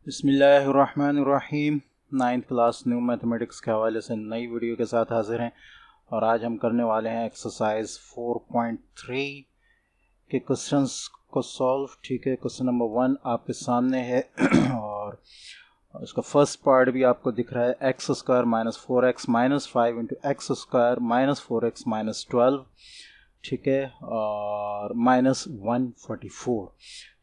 बिस्मिल्लाहिर्रहमानिर्रहीम। 9th class new mathematics के हवाले से नई वीडियो के साथ हाजिर हैं और आज हम करने वाले हैं एक्सरसाइज 4.3 के क्वेश्चंस को सॉल्व। ठीक है, क्वेश्चन नंबर 1 आपके सामने है और इसका फर्स्ट पार्ट भी आपको दिख रहा है। X square minus 4x minus 5 into x square minus 4x minus 12, ठीक है, और माइनस 144।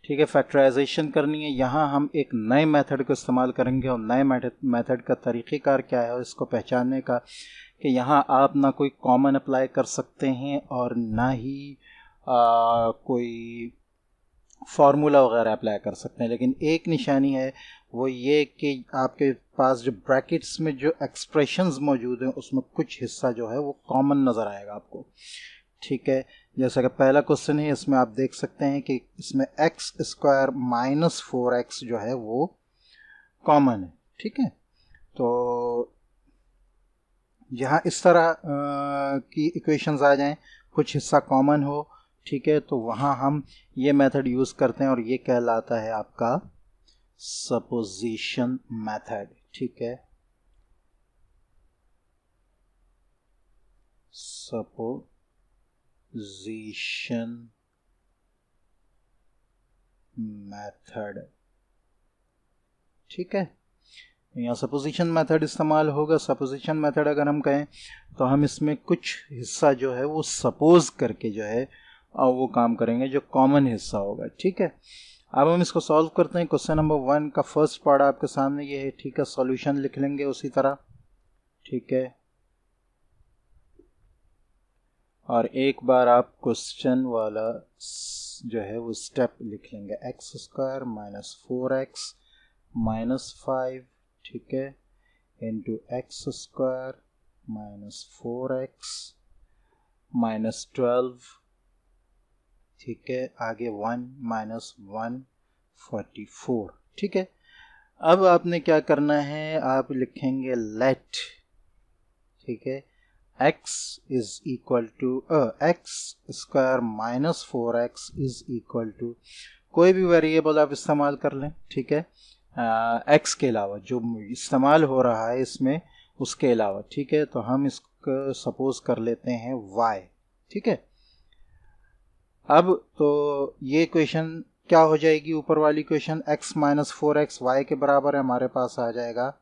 ठीक है, फैक्टराइजेशन करनी है। यहाँ हम एक नए मेथड को इस्तेमाल करेंगे और नए मेथड का तरीक़ेकार क्या है इसको पहचानने का, कि यहाँ आप ना कोई कॉमन अप्लाई कर सकते हैं और ना ही कोई फार्मूला वगैरह अप्लाई कर सकते हैं, लेकिन एक निशानी है वो ये कि आपके पास जो ब्रैकेट्स में जो एक्सप्रेशंस मौजूद हैं उसमें कुछ हिस्सा जो है वो कॉमन नज़र आएगा आपको। ठीक है, जैसा कि पहला क्वेश्चन है इसमें आप देख सकते हैं कि इसमें एक्स स्क्वायर माइनस 4x जो है वो कॉमन है। ठीक है, तो यहाँ इस तरह की इक्वेशंस आ जाएं, कुछ हिस्सा कॉमन हो। ठीक है, तो वहाँ हम ये मेथड यूज़ करते हैं और ये कहलाता है आपका सपोजिशन मेथड। ठीक है, सपोजिशन मेथड। ठीक है, यहाँ सपोजिशन मेथड इस्तेमाल होगा। सपोजिशन मेथड अगर हम कहें तो हम इसमें कुछ हिस्सा जो है वो सपोज करके जो है वो काम करेंगे जो कॉमन हिस्सा होगा। ठीक है, अब हम इसको सॉल्व करते हैं। क्वेश्चन नंबर 1 का फर्स्ट पार्ट आपके सामने ये है। ठीक है, सॉल्यूशन लिख लेंगे उसी तरह। ठीक है, और एक बार आप क्वेश्चन वाला जो है वो स्टेप लिख लेंगे। X square minus 4x minus 5, ठीक है, into x square minus 4x minus 12, ठीक है, आगे 1 माइनस 144। ठीक है, अब आपने क्या करना है, आप लिखेंगे लेट, ठीक है, x is equal to x square minus 4x is equal to कोई भी वेरिएबल आप इस्तेमाल कर लें। ठीक है, x के अलावा जो इस्तेमाल हो रहा है इसमें उसके अलावा। ठीक है, तो हम इसको सपोज कर लेते हैं y। ठीक है, अब तो ये क्वेश्चन क्या हो जाएगी, ऊपर वाली question x minus 4x y के बराबर है। हमारे पास आ जाएगा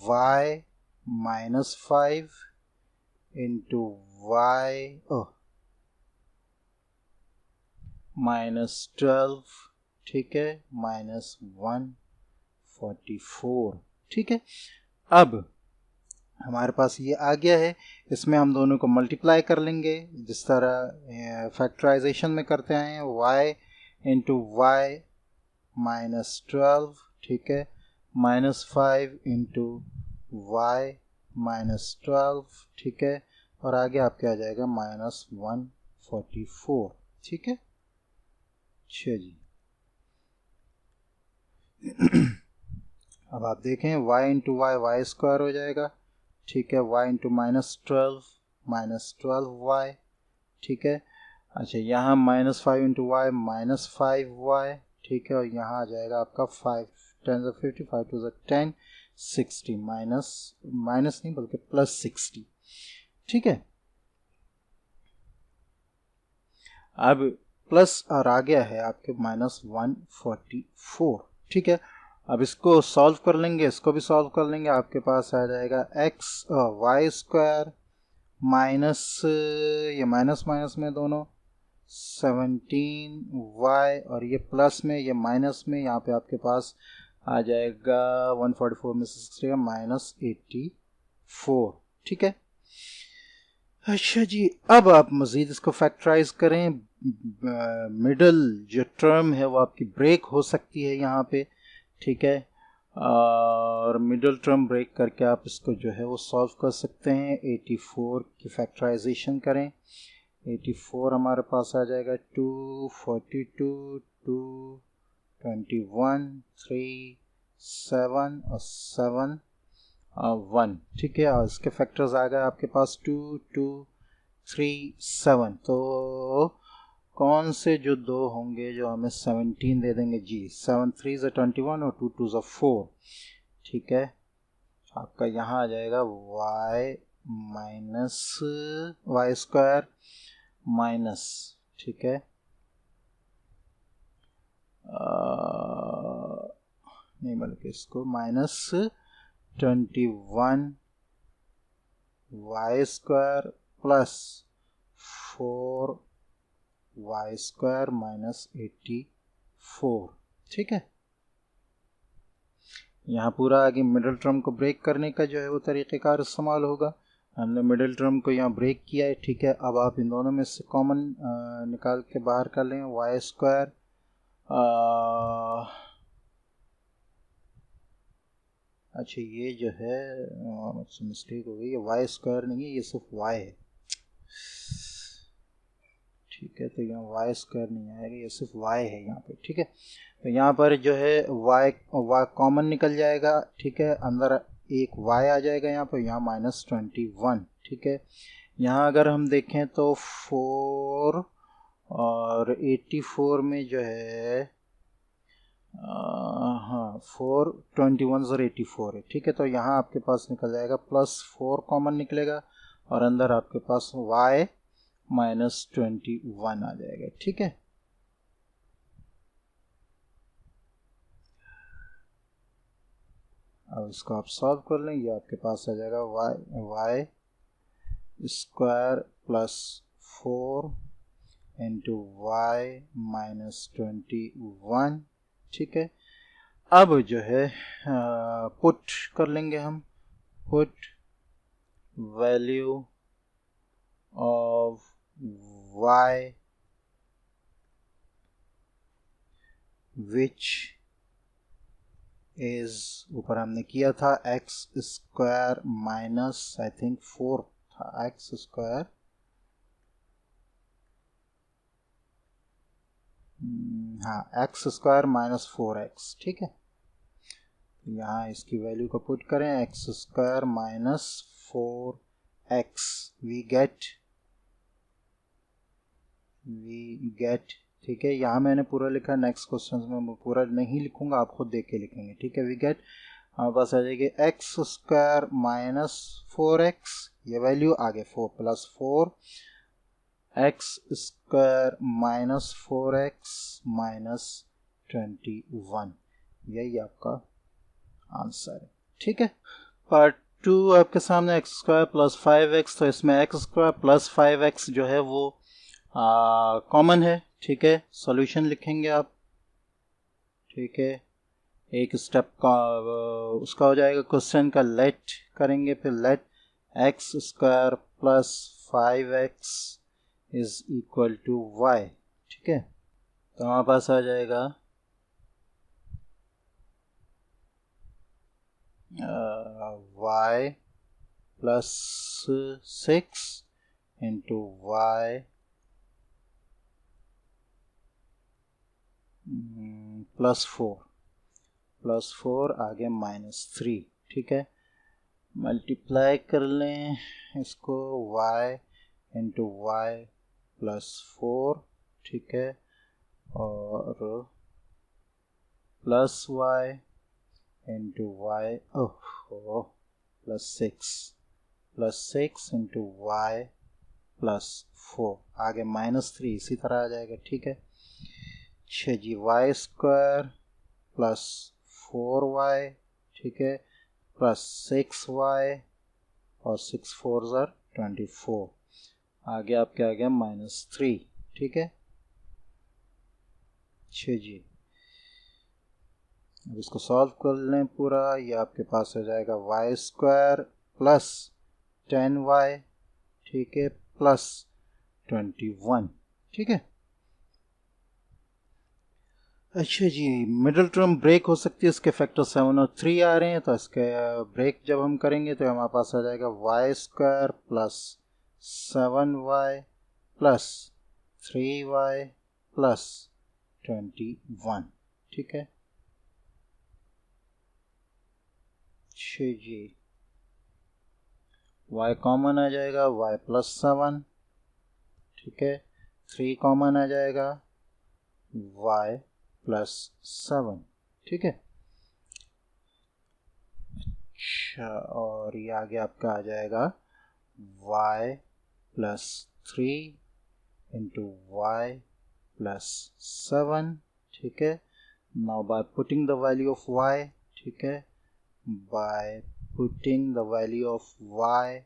y minus 5 into y minus 12, ठीक है, माइनस 144। ठीक है, अब हमारे पास ये आ गया है। इसमें हम दोनों को मल्टीप्लाई कर लेंगे जिस तरह फैक्टराइजेशन में करते हैं। y इंटू वाई माइनस 12, ठीक है, माइनस 5 इंटू वाई माइनस 12, ठीक है, और आगे आपके आ जाएगा माइनस 144। ठीक है, अच्छा जी। अब आप देखें y into y y square हो जाएगा। ठीक है, y इंटू माइनस 12y, ठीक है, अच्छा यहाँ minus 5 into y minus 5y, ठीक है, और यहाँ आ जाएगा आपका 5 10 50 5 2 10 60 माइनस नहीं बल्कि प्लस 60। ठीक है, अब प्लस और आ गया है आपके माइनस 144। ठीक है, अब इसको सॉल्व कर लेंगे, इसको भी सॉल्व कर लेंगे। आपके पास आ जाएगा एक्स वाई स्क्वायर माइनस ये माइनस माइनस में दोनों 17y और ये प्लस में ये माइनस में, यहाँ पे आपके पास आ जाएगा 144 में से 6 माइनस 84। ठीक है, अच्छा जी। अब आप मज़ीद इसको फैक्टराइज करें। मिडल जो टर्म है वो आपकी ब्रेक हो सकती है यहाँ पे। ठीक है, और मिडल टर्म ब्रेक करके आप इसको जो है वो सॉल्व कर सकते हैं। 84 की फैक्टराइजेशन करें। 84 हमारे पास आ जाएगा 2 42 2 21 3 7 और 7 1। ठीक है, और इसके फैक्टर्स आ गए आपके पास 2 2 3 7। तो कौन से जो दो होंगे जो हमें 17 दे देंगे जी। 7 3 ज़ा 21 और 2 2 ज़ा 4। ठीक है, आपका यहाँ आ जाएगा y minus y square minus, ठीक है, नहीं बल्कि इसको minus 21 y square plus 4 y square minus 84। ठीक है, यहाँ पूरा आगे मिडिल टर्म को ब्रेक करने का जो है वो तरीक़ेकार इस्तेमाल होगा। हमने मिडिल टर्म को यहाँ ब्रेक किया है। ठीक है, अब आप इन दोनों में से कॉमन निकाल के बाहर कर लें। वाई स्क्वायर अच्छा ये जो है मुझसे मिस्टेक हो गई है, वाई स्क्वायर नहीं है, ये सिर्फ वाई है। ठीक है, तो यहाँ वाई स्क्वायर नहीं आएगा, ये सिर्फ वाई है यहाँ पे। ठीक है, तो यहाँ पर जो है वाई कॉमन निकल जाएगा। ठीक है, अंदर एक वाई आ जाएगा यहाँ पर, यहाँ माइनस 21। ठीक है, यहाँ अगर हम देखें तो 4 और 84 में जो है हाँ 4 21 और 84 है। ठीक है, तो यहाँ आपके पास निकल जाएगा प्लस 4 कॉमन निकलेगा और अंदर आपके पास y माइनस 21 आ जाएगा। ठीक है, अब इसको आप सॉल्व कर लें, ये आपके पास आ जाएगा y square plus 4 into y minus 21। ठीक है, अब जो है पुट कर लेंगे हम, put value of y which is, ऊपर हमने किया था x square minus I think 4 था, x स्क्वायर हाँ एक्स स्क्वायर माइनस 4x। ठीक है, यहाँ इसकी वैल्यू को पुट करें, x square minus 4x we get. ठीक है, यहाँ मैंने पूरा लिखा, नेक्स्ट क्वेश्चन में मैं पूरा नहीं लिखूंगा, आप खुद देख के लिखेंगे। ठीक है, वी गेट हमारे पास आ जाएगी एक्स स्क्वायर माइनस 4x, ये वैल्यू आगे 4 plus 4 x square minus 4x minus 21, यही आपका आंसर है। ठीक है, पार्ट 2 आपके सामने एक्स स्क्वायर प्लस 5x, तो इसमें एक्स स्क्वायर प्लस 5x जो है वो कॉमन है। ठीक है, सॉल्यूशन लिखेंगे आप। ठीक है, एक स्टेप का उसका हो जाएगा क्वेश्चन का, लेट करेंगे, फिर let x square plus 5x is equal to y। ठीक है, तो हमारे पास आ जाएगा y plus 6 into y plus 4 आगे माइनस 3। ठीक है, मल्टीप्लाई कर लें इसको, y इंटू वाई प्लस 4। ठीक है, और plus y into y plus 6 into y plus 4 आगे माइनस 3 इसी तरह आ जाएगा। ठीक है, 6 जी वाई स्क्वायर प्लस 4y। ठीक है, प्लस 6y और 6 4 ज़र 24, आगे आपके आ गया माइनस 3। ठीक है, 6 जी, अब इसको सॉल्व कर लें पूरा, ये आपके पास आ जाएगा वाई स्क्वायर प्लस 10y। ठीक है, प्लस 21। ठीक है, अच्छा जी, मिडिल टर्म ब्रेक हो सकती है, इसके फैक्टर 7 और 3 आ रहे हैं, तो इसके ब्रेक जब हम करेंगे तो हमारे पास आ जाएगा y square plus 7y plus 3y plus 21। ठीक है, 6 जी, y कॉमन आ जाएगा, y प्लस 7। ठीक है, 3 कॉमन आ जाएगा, y प्लस 7, ठीक है। अच्छा, और ये आगे आपका आ जाएगा y plus 3 into y plus 7, ठीक है। Now by putting the value of y, ठीक है, by putting the value of y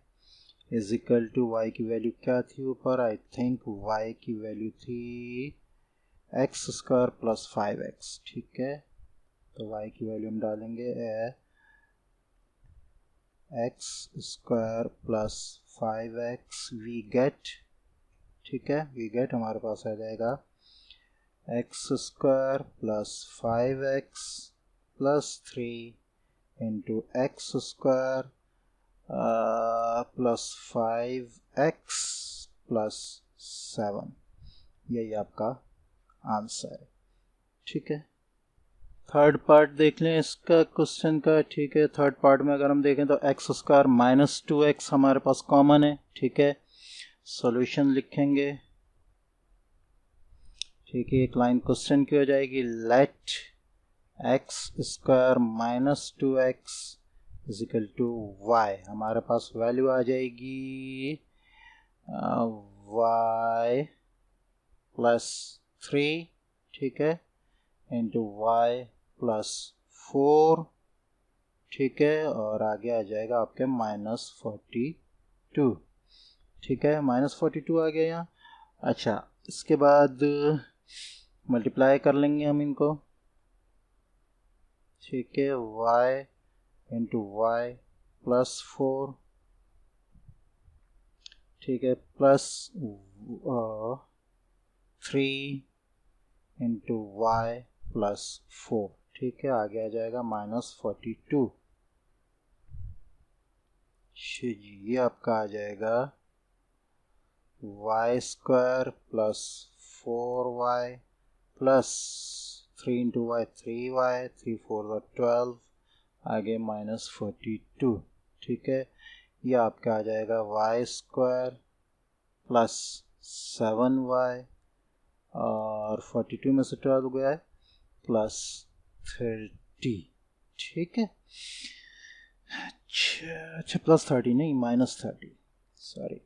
is equal to y की वैल्यू क्या थी ऊपर, आई थिंक y की वैल्यू थी एक्स स्क्वायर प्लस 5x, ठीक है। तो y की वैल्यू हम डालेंगे x square plus 5x, we get, ठीक है, वी गेट हमारे पास आ जाएगा x square plus 5x plus 3 into x square plus 5x plus 7, यही आपका आंसर है, ठीक है। थर्ड पार्ट देख लें इसका क्वेश्चन का, ठीक है। थर्ड पार्ट में अगर हम देखें तो एक्स स्क्वायर माइनस 2x हमारे पास कॉमन है, ठीक है। सॉल्यूशन लिखेंगे, ठीक है। एक लाइन क्वेश्चन की हो जाएगी, let x square minus 2x is equal to y, हमारे पास वैल्यू आ जाएगी y प्लस 3, ठीक है, इंटू y प्लस 4, ठीक है, और आगे आ जाएगा आपके -42, ठीक है, -42 आ गया यहाँ। अच्छा, इसके बाद मल्टीप्लाई कर लेंगे हम इनको, ठीक है, y इंटू y प्लस 4, ठीक है, प्लस 3 इंटू y प्लस 4, ठीक है, आगे आ जाएगा -42। ये आपका आ जाएगा y square plus 4y plus 3 into y 3y, 3 4 12, आगे -42, ठीक है। ये आपका आ जाएगा y स्क्वायर प्लस 7y और 42 में से 12 गया है प्लस 30, ठीक है। अच्छा, प्लस 30 नहीं, -30, सॉरी,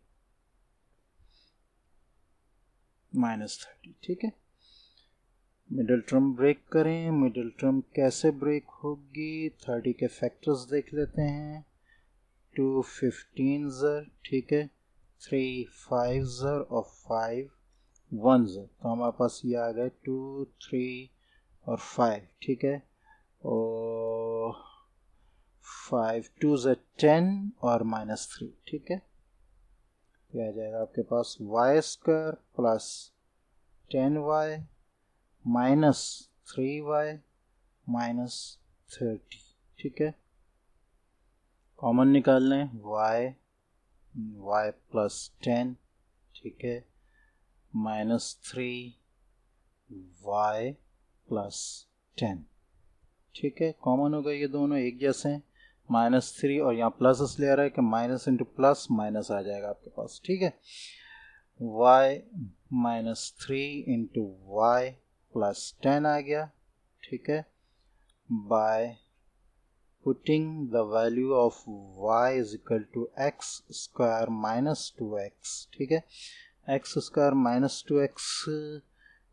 -30, ठीक है। मिडिल टर्म ब्रेक करें, मिडिल टर्म कैसे ब्रेक होगी, 30 के फैक्टर्स देख लेते हैं, 2 15s, ठीक है, 3 5s और 5 1s, तो हमारे पास ये आ गए 2 3 और 5, ठीक है, और 5 2s 10 और -3, ठीक है। ये आ जाएगा आपके पास y square plus 10y minus 3y minus 30, ठीक है। कॉमन निकाल लें, y प्लस 10, ठीक है, -3y प्लस 10, ठीक है। कॉमन हो गए, ये दोनों एक जैसे हैं, -3 और यहाँ प्लस इसलिए आ रहा है कि माइनस इंटू प्लस माइनस आ जाएगा आपके पास, ठीक है। y -3 इंटू y प्लस 10 आ गया, ठीक है, by putting the value of y is equal to x square minus 2x, ठीक है। एक्स स्क्वायर माइनस 2x,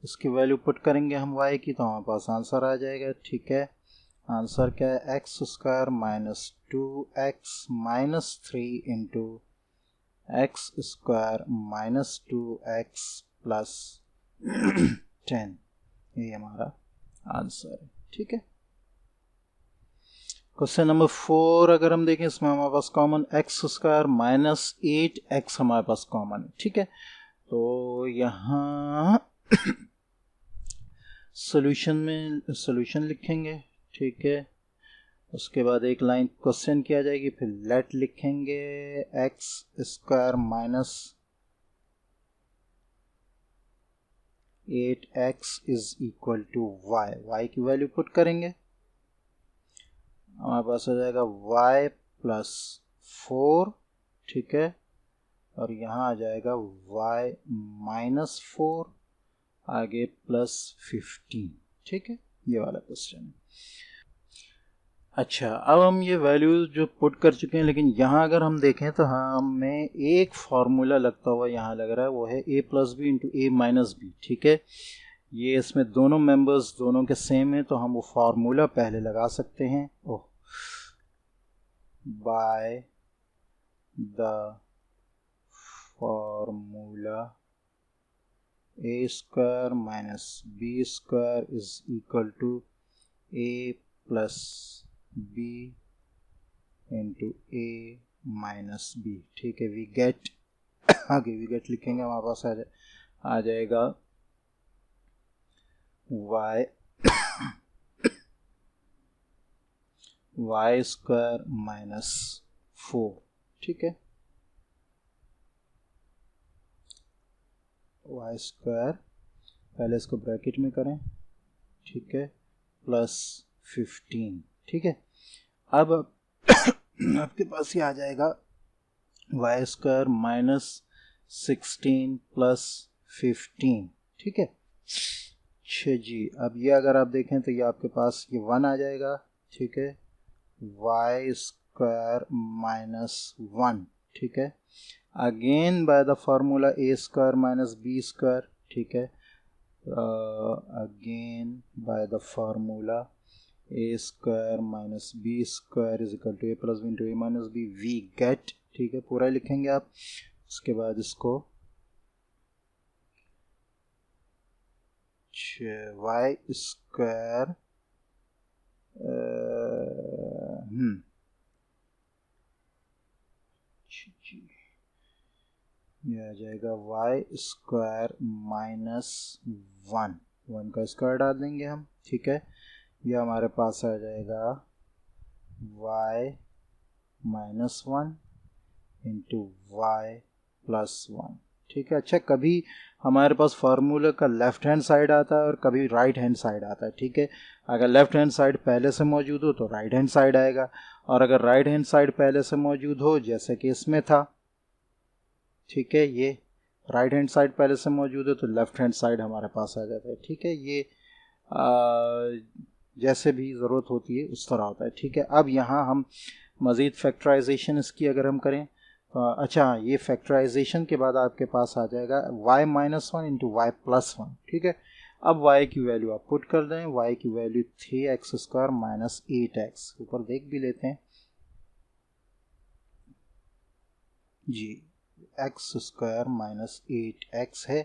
इसकी वैल्यू पुट करेंगे हम y की, तो हमारे पास आंसर आ जाएगा, ठीक है। आंसर क्या है, x square minus 2x minus 3 into x square minus 2x plus 10, ये हमारा आंसर है, ठीक है। क्वेश्चन नंबर 4 अगर हम देखें, इसमें हमारे पास common x square minus 8x हमारे पास कॉमन है, ठीक है। तो यहाँ सॉल्यूशन लिखेंगे, ठीक है। उसके बाद एक लाइन क्वेश्चन की आ जाएगी, फिर लेट लिखेंगे x square minus 8x is equal to y की वैल्यू पुट करेंगे, हमारे पास आ जाएगा y प्लस 4, ठीक है, और यहाँ आ जाएगा y -4 आगे +15। ठीक है, ये वाला क्वेश्चन है। अच्छा, अब हम ये वैल्यूज जो पुट कर चुके हैं, लेकिन यहाँ अगर हम देखें तो हमें एक फार्मूला लगता हुआ यहाँ लग रहा है, वो है a + b × a - b। ठीक है, ये इसमें दोनों मेंबर्स दोनों के सेम है, तो हम वो फार्मूला पहले लगा सकते हैं। Oh, by the formula a² - b² = a + b × a - b। ठीक है, वी गेट आगे वी गेट लिखेंगे, हमारे पास आ जाएगा y y² - 4। ठीक है, y² पहले इसको ब्रैकेट में करें, ठीक है, +15। ठीक है, अब आपके पास ये आ जाएगा y² - 16 + 15। ठीक है, अच्छा जी, अब ये अगर आप देखें तो ये आपके पास ये 1 आ जाएगा। ठीक है, y² - 1। ठीक है, again bye the formula a² - b²। ठीक है, again bye the formula a² - b² = a + b × a - b, we get. ठीक है, पूरा लिखेंगे आप, उसके बाद इसको y² ये आ जाएगा y² - 1 का स्क्वायर डाल देंगे हम। ठीक है, ये हमारे पास आ जाएगा y - 1 × y + 1। ठीक है, अच्छा, कभी हमारे पास फार्मूला का लेफ्ट हैंड साइड आता है और कभी राइट हैंड साइड आता है। ठीक है, अगर लेफ्ट हैंड साइड पहले से मौजूद हो तो राइट हैंड साइड आएगा, और अगर राइट हैंड साइड पहले से मौजूद हो, जैसे कि इसमें था, ठीक है, ये राइट हैंड साइड पहले से मौजूद है तो लेफ्ट हैंड साइड हमारे पास आ जाता है। ठीक है, ये जैसे भी ज़रूरत होती है उस तरह होता है। ठीक है, अब यहाँ हम मज़ीद फैक्टराइजेशन इसकी अगर हम करें, अच्छा, ये फैक्टराइजेशन के बाद आपके पास आ जाएगा y - 1 × y + 1। ठीक है, अब y की वैल्यू आप पुट कर दें, y की वैल्यू थी x² - 8x। ऊपर देख भी लेते हैं जी, x² - 8x है,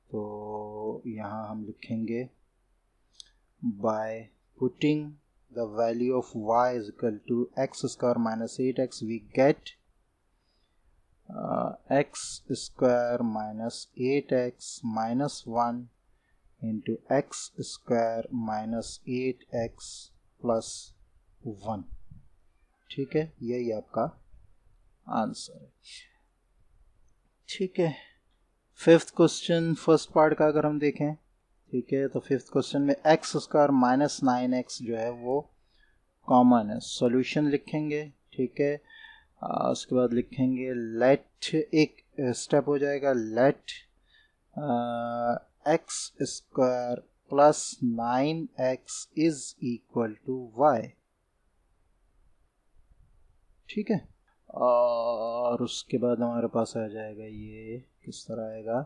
तो यहाँ हम लिखेंगे by putting the value of y = x² - 8x, we get x² - 8x - 1 × x² - 8x + 1। ठीक है, यही आपका आंसर है। ठीक है, फिफ्थ क्वेश्चन फर्स्ट पार्ट का अगर हम देखें, ठीक है, तो फिफ्थ क्वेश्चन में x² - 9x जो है वो कॉमन है, सॉल्यूशन लिखेंगे। ठीक है, उसके बाद लिखेंगे लेट, एक स्टेप हो जाएगा, लेट x² + 9x = y। ठीक है, और उसके बाद हमारे पास आ जाएगा, ये किस तरह आएगा,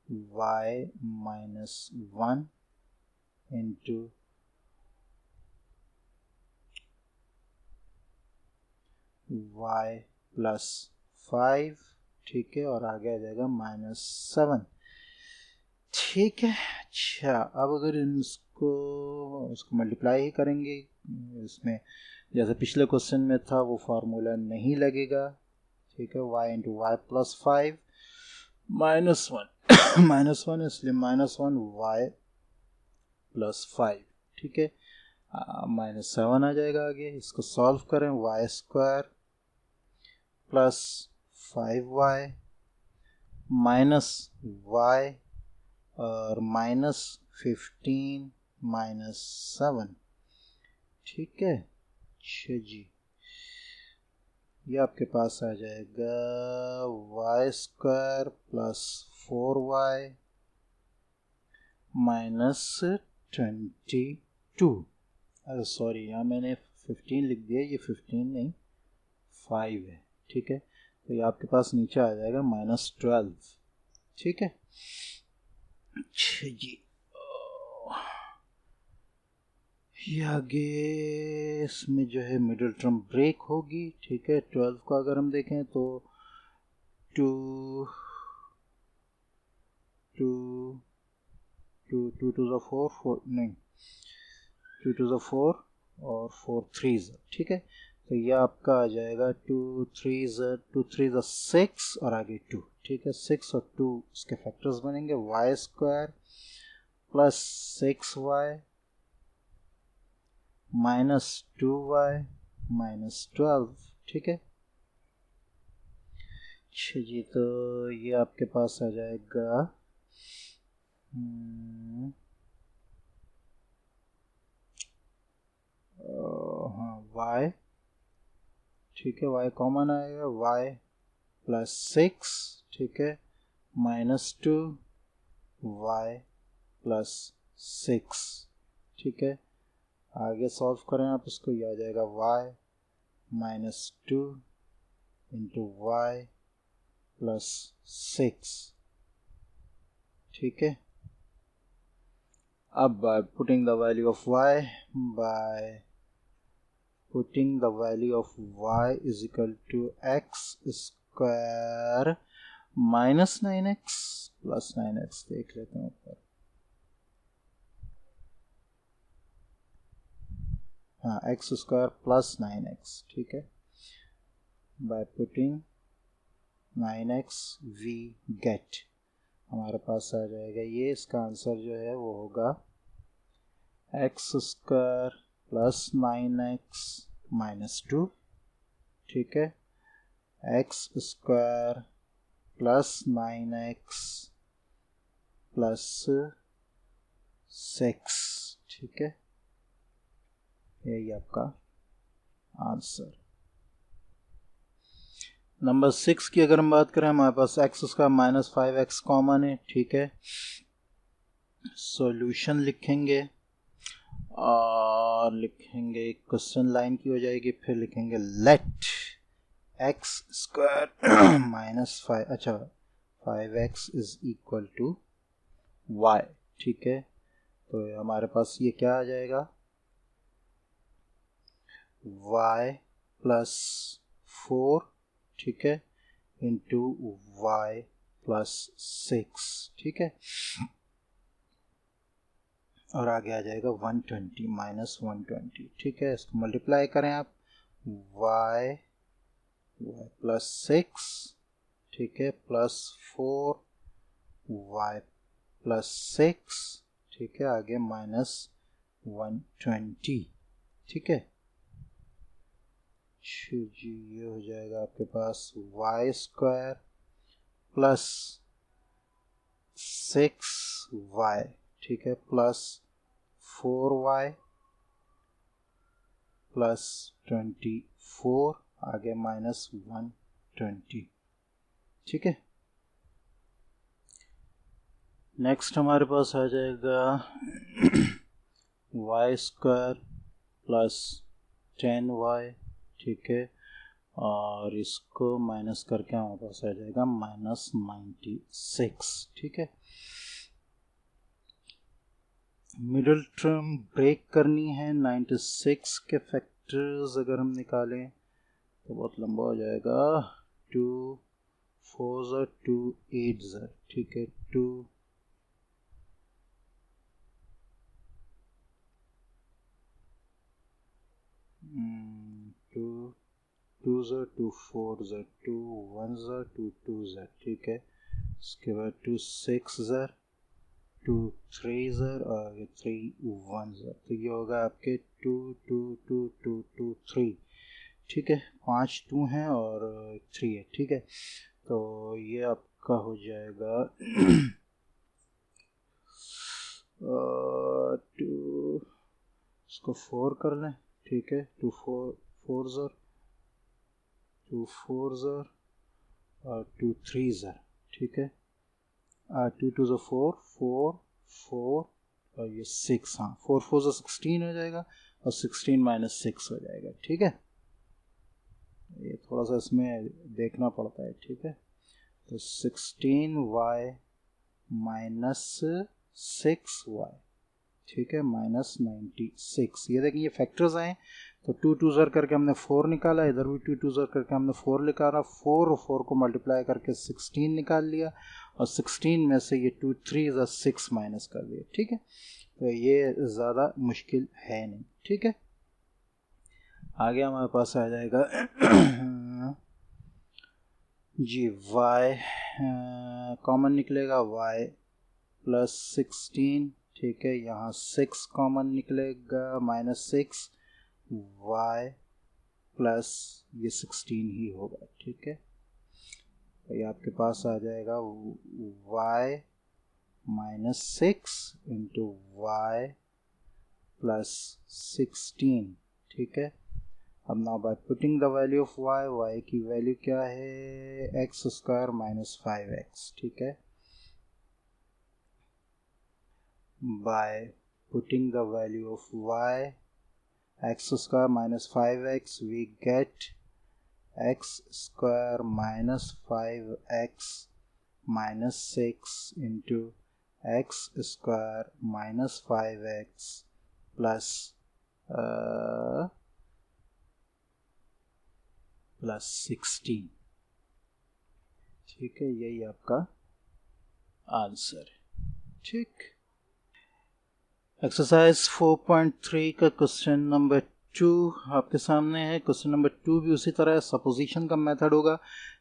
y - 1 × y + 5। ठीक है, और आगे आ जाएगा -7। ठीक है, अच्छा, अब अगर इसको मल्टीप्लाई ही करेंगे, इसमें जैसे पिछले क्वेश्चन में था वो फार्मूला नहीं लगेगा। ठीक है, y × y + 5 -1 इसलिए -1 y + 5। ठीक है, -7 आ जाएगा आगे, इसको सॉल्व करें, y² + 5y -y और -15 -7। ठीक है, अच्छा जी, ये आपके पास आ जाएगा y square plus 4y minus 22। अरे सॉरी, यहाँ मैंने 15 लिख दिया, ये 15 नहीं 5 है, ठीक है। तो ये आपके पास नीचे आ जाएगा -12, ठीक है। अच्छा जी, ये आगे इसमें जो है मिडिल टर्म ब्रेक होगी, ठीक है। 12 को अगर हम देखें तो 2 2 टू ज़ा 4 नहीं, 2 टू ज़ा 4 और 4 3 ज़ा, ठीक है। तो ये आपका आ जाएगा 2 3 ज़ा 6 और आगे 2, ठीक है। 6 और 2 इसके फैक्टर्स बनेंगे, y square plus 6y minus 2y minus 12, ठीक है। अच्छा जी, तो ये आपके पास आ जाएगा हाँ y, ठीक है। y कॉमन आएगा, y प्लस 6, ठीक है, माइनस 2 y प्लस 6, ठीक है। आगे सॉल्व करें आप इसको, ये आ जाएगा y minus 2 into y plus 6, ठीक है। अब by putting the value of y is equal to x square minus 9x plus 9x, देख लेते हैं ऊपर, हाँ x स्क्वायर प्लस 9x, ठीक है। By putting 9x we get, हमारे पास आ जाएगा ये, इसका आंसर जो है वो होगा x square plus 9x minus 2, ठीक है, x square plus 9x plus 6, ठीक है। यही आपका आंसर। नंबर 6 की अगर हम बात करें, हमारे पास x उसका माइनस 5x कॉमन है, ठीक है। सॉल्यूशन लिखेंगे और लिखेंगे क्वेश्चन लाइन की हो जाएगी, फिर लिखेंगे लेट x स्क्वायर माइनस 5, अच्छा 5x is equal to y, ठीक है। तो हमारे पास ये क्या आ जाएगा, y प्लस 4, ठीक है, इंटू y प्लस 6, ठीक है। और आगे आ जाएगा 120 माइनस 120, ठीक है। इसको मल्टीप्लाई करें आप, y प्लस 6, ठीक है, प्लस 4 y प्लस 6, ठीक है, आगे माइनस 120, ठीक है। जी, ये हो जाएगा आपके पास वाई स्क्वायर प्लस 6y, ठीक है, प्लस 4y प्लस 24, आगे माइनस 120, ठीक है। नेक्स्ट हमारे पास आ जाएगा वाई स्क्वायर प्लस 10y, ठीक है, और इसको माइनस करके हमारे पास आ जाएगा माइनस 96, ठीक है। मिडिल टर्म ब्रेक करनी है, 96 के फैक्टर्स अगर हम निकालें तो बहुत लंबा हो जाएगा, 2 4 2 8, ठीक है, 2 2 2 4 2 1 2 2, ठीक है। इसके बाद 2 6 2 3 और 3 1, तो ये होगा आपके 2 2 2 2 2 3, ठीक है। 5 2 हैं और 3 है, ठीक है। तो ये आपका हो जाएगा 2, इसको 4 कर लें, ठीक है, 2 4 4 2 4s और 2 3s, ठीक है। 2 2s 4 4 4 और ये 6, हाँ 4 4 16 हो जाएगा और 16 माइनस 6 हो जाएगा, ठीक है। ये थोड़ा सा इसमें देखना पड़ता है, ठीक है। तो 16y माइनस 6y, ठीक है, माइनस 96। ये देखें ये फैक्टर्स आए, तो 2 2 ज़र करके हमने 4 निकाला, इधर भी 2 2 ज़र करके हमने 4 निकाला, 4 और 4 को मल्टीप्लाई करके 16 निकाल लिया और 16 में से ये 2 3 6 माइनस कर दिया, ठीक है। तो ये ज़्यादा मुश्किल है नहीं, ठीक है। आगे हमारे पास आ जाएगा जी y कॉमन निकलेगा, y प्लस 16, ठीक है। यहाँ 6 कॉमन निकलेगा, माइनस 6, y प्लस ये 16 ही होगा, ठीक है। तो ये आपके पास आ जाएगा y minus 6 into y plus 16, ठीक है। अब now by putting the value of y की वैल्यू क्या है, एक्स स्क्वायर माइनस 5x, ठीक है। By putting the value of y x square minus 5x, we get x square minus 5x minus 6 into x square minus 5x plus 16, ठीक है। यही आपका answer है, ठीक। एक्सरसाइज 4.3 का क्वेश्चन नंबर 2 आपके सामने है। क्वेश्चन नंबर 2 भी उसी तरह सपोजिशन का मेथड होगा,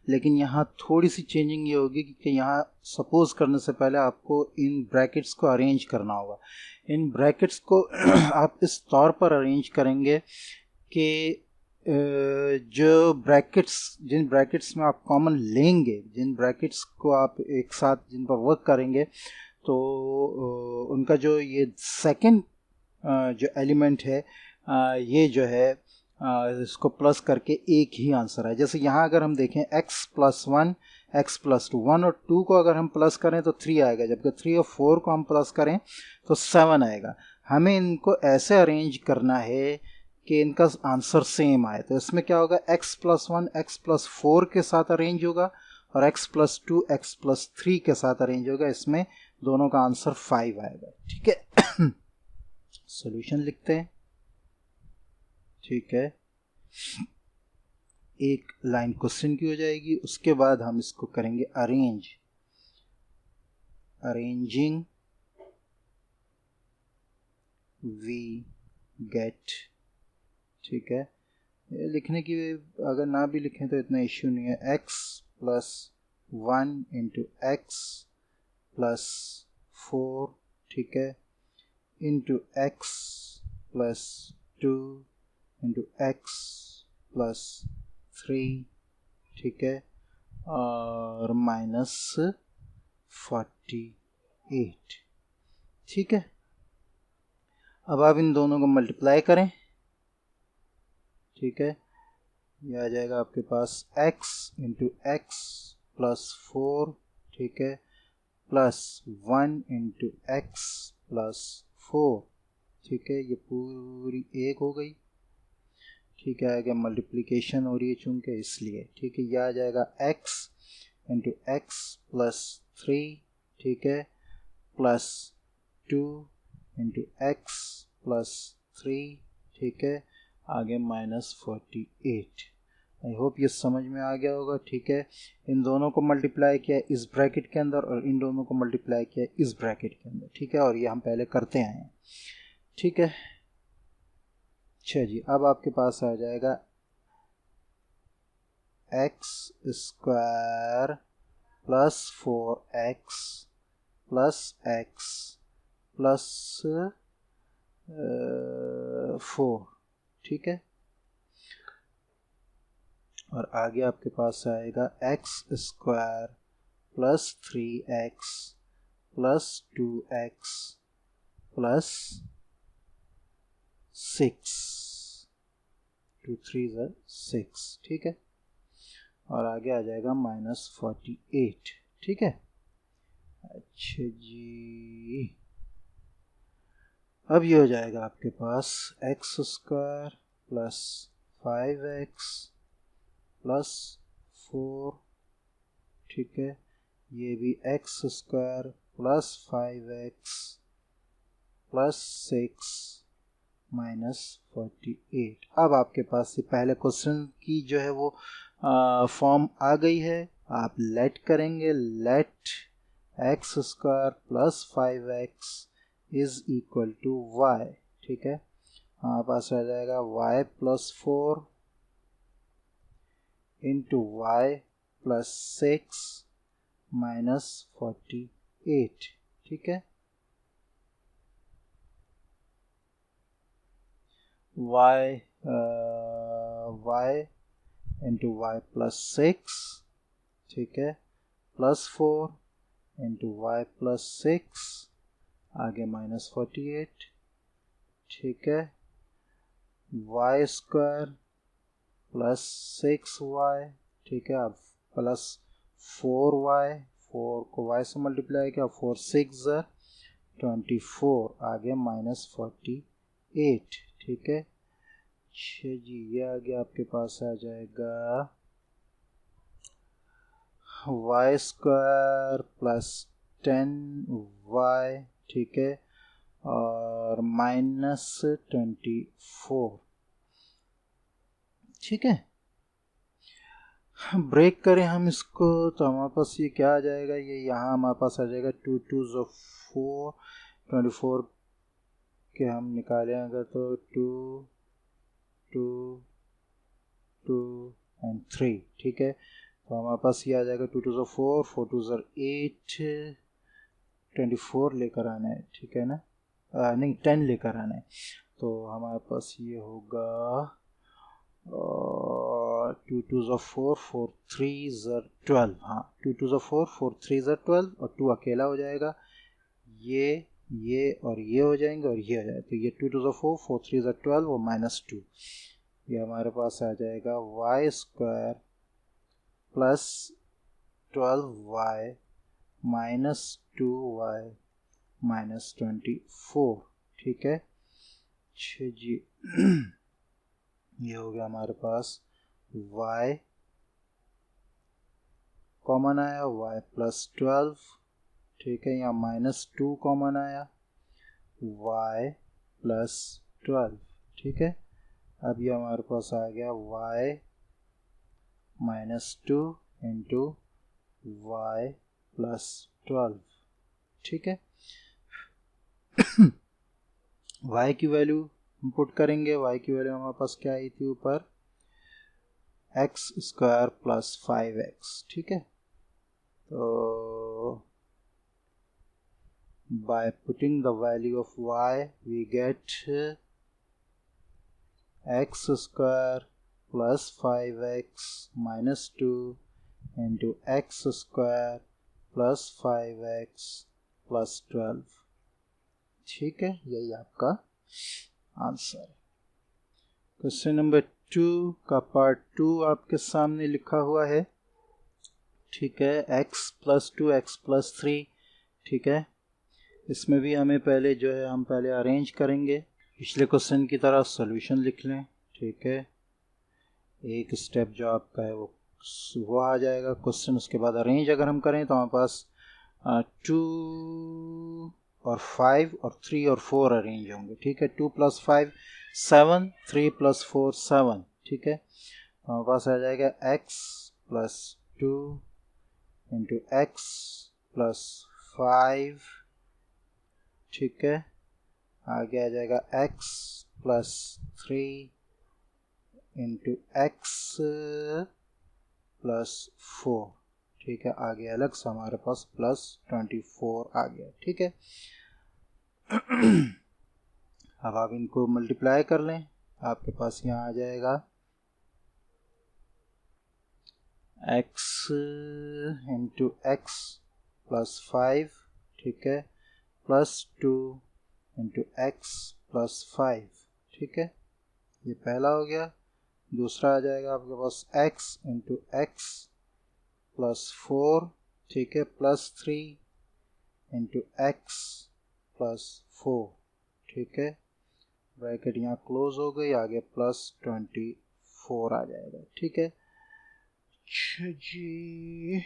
लेकिन यहाँ थोड़ी सी चेंजिंग ये होगी कि यहाँ सपोज करने से पहले आपको इन ब्रैकेट्स को अरेंज करना होगा। इन ब्रैकेट्स को आप इस तौर पर अरेंज करेंगे कि जो ब्रैकेट्स, जिन ब्रैकेट्स में आप कॉमन लेंगे, जिन ब्रैकेट्स को आप एक साथ जिन पर वर्क करेंगे, तो उनका जो ये सेकंड जो एलिमेंट है, ये जो है इसको प्लस करके एक ही आंसर है। जैसे यहाँ अगर हम देखें x प्लस 1, x प्लस 2, 1 और 2 को अगर हम प्लस करें तो 3 आएगा, जबकि 3 और 4 को हम प्लस करें तो 7 आएगा। हमें इनको ऐसे अरेंज करना है कि इनका आंसर सेम आए। तो इसमें क्या होगा, x प्लस 1 x प्लस 4 के साथ अरेंज होगा और x प्लस 2 x प्लस 3 के साथ अरेंज होगा। इसमें दोनों का आंसर 5 आएगा, ठीक है। सॉल्यूशन लिखते हैं, ठीक है। एक लाइन क्वेश्चन की हो जाएगी, उसके बाद हम इसको करेंगे अरेंजिंग वी गेट, ठीक है। ये लिखने की अगर ना भी लिखें तो इतना इश्यू नहीं है। x plus 1 into x plus 4, ठीक है, into x plus 2 into x plus 3, ठीक है, और माइनस 48, ठीक है। अब आप इन दोनों को मल्टीप्लाई करें, ठीक है। यह आ जाएगा आपके पास x इंटू एक्स प्लस 4, ठीक है, प्लस 1 इंटू एक्स प्लस 4, ठीक है। ये पूरी एक हो गई, ठीक है। आगे मल्टीप्लिकेशन हो रही है चूंकि, इसलिए, ठीक है। यह आ जाएगा x इंटू एक्स प्लस 3, ठीक है, प्लस 2 इंटू एक्स प्लस 3, ठीक है, आगे माइनस 48। आई होप ये समझ में आ गया होगा, ठीक है। इन दोनों को मल्टीप्लाई किया इस ब्रैकेट के अंदर और इन दोनों को मल्टीप्लाई किया इस ब्रैकेट के अंदर, ठीक है। और ये हम पहले करते आए हैं, ठीक है। अच्छा जी, अब आपके पास आ जाएगा x square plus 4x plus x plus 4, ठीक है। और आगे आपके पास आएगा x square plus 3x plus 2x plus 6, 2 3 6, ठीक है। और आगे आ जाएगा -48। ठीक है। अच्छा जी, अब ये हो जाएगा आपके पास x² प्लस 5x प्लस 4। ठीक है, ये भी x² प्लस 5x प्लस 6 -48। अब आपके पास ये पहले क्वेश्चन की जो है वो फॉर्म आ गई है। आप लेट करेंगे, let x² plus 5x is equal to y। ठीक है, हमारे पास आ जाएगा y plus 4 into y plus 6 -48। ठीक है, y इंटू y प्लस 6। ठीक है, प्लस 4 इंटू y प्लस 6, आगे -48। ठीक है, y² प्लस 6y। ठीक है, अब प्लस 4y, 4 को y से मल्टीप्लाई किया, 4 6 24, आगे -48। ठीक है, अच्छा जी, ये आगे आपके पास आ जाएगा y² प्लस 10y। ठीक है, और -24। ठीक है, ब्रेक करें हम इसको तो हमारे पास ये क्या आ जाएगा, ये यहाँ हमारे पास आ जाएगा 2 2 4, 24 के हम निकालें अगर तो 2 2 2 एंड 3। ठीक है, तो हमारे पास ये आ जाएगा 2 2 4, 4 2 8, 24 लेकर आना है। ठीक है ना, नहीं 10 लेकर आना है, तो हमारे पास ये होगा 2 2 4, 4 3 12। हाँ, 2 2 4, 4 3 12 और 2 अकेला हो जाएगा। ये और ये हो जाएंगे और ये हो जाएगा, तो ये 2 2 4, 4 3 12 और -2। ये हमारे पास आ जाएगा y² plus 12y minus 2y minus 24। ठीक है, अच्छा जी, ये हो गया हमारे पास y कॉमन आया, y प्लस 12। ठीक है, यहाँ -2 कॉमन आया, y प्लस 12। ठीक है, अब ये हमारे पास आ गया y -2 इंटू y प्लस 12। ठीक है, y की वैल्यू हम पुट करेंगे। y की वैल्यू हमारे पास क्या आई थी ऊपर, x² प्लस 5x। ठीक है, तो by putting the value of y we get x² plus 5x minus 2 into x² plus 5x plus 12। ठीक है, यही आपका आंसर है। क्वेश्चन नंबर 2 का पार्ट 2 आपके सामने लिखा हुआ है। ठीक है, x प्लस 2 x प्लस 3। ठीक है, इसमें भी हमें पहले जो है हम पहले अरेंज करेंगे, पिछले क्वेश्चन की तरह सॉल्यूशन लिख लें। ठीक है, एक स्टेप जो आपका है वो आ जाएगा क्वेश्चन, उसके बाद अरेंज अगर हम करें तो हमारे पास 2 और 5 और 3 और 4 अरेंज होंगे। ठीक है, 2 + 5 7, 3 + 4 7। ठीक है, तो हमारे पास आ जाएगा x plus 2 into x plus 5। ठीक है, आगे आ जाएगा x plus 3 into x plus 4। ठीक है, आगे अलग से हमारे पास प्लस 24 आ गया। ठीक है, अब आप इनको मल्टीप्लाई कर लें, आपके पास यहाँ आ जाएगा x इंटू एक्स प्लस 5। ठीक है, प्लस 2 इंटू एक्स प्लस 5। ठीक है, ये पहला हो गया। दूसरा आ जाएगा आपके पास x इंटू एक्स प्लस 4, ठीक है, प्लस 3 इंटू एक्स प्लस 4, ठीक है, ब्रैकेट यहाँ क्लोज हो गई, आगे प्लस 24 आ जाएगा, ठीक है। जी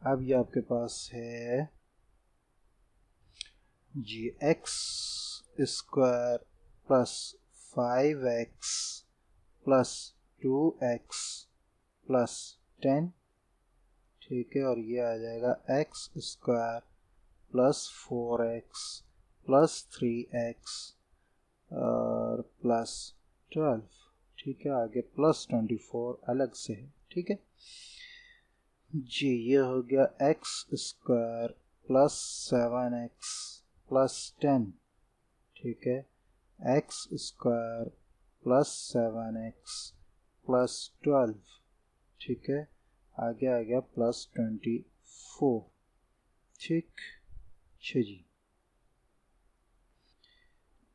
अब ये आपके पास है जी x square plus 5x plus 2x plus 10, ठीक है, और ये आ जाएगा x square plus 4x plus 3x और प्लस 12, ठीक है, आगे प्लस 24 अलग से है, ठीक है जी। ये हो गया x square plus 7x plus 10, ठीक है, x square plus 7x plus 12, ठीक है, आगे आ गया प्लस 24, ठीक जी,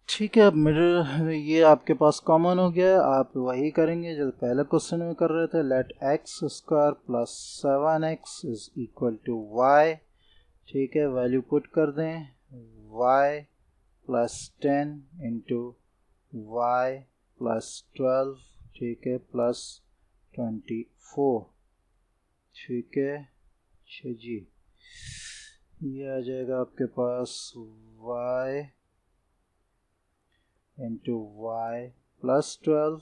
ठीक है। अब मिडिल ये आपके पास कॉमन हो गया, आप वही करेंगे जो पहले क्वेश्चन में कर रहे थे। Let x square plus 7x is equal to y, ठीक है, वैल्यू पुट कर दें, y plus 10 into y plus 12, ठीक है, प्लस 24, ठीक है जी। ये आ जाएगा आपके पास y इंटू वाई प्लस 12,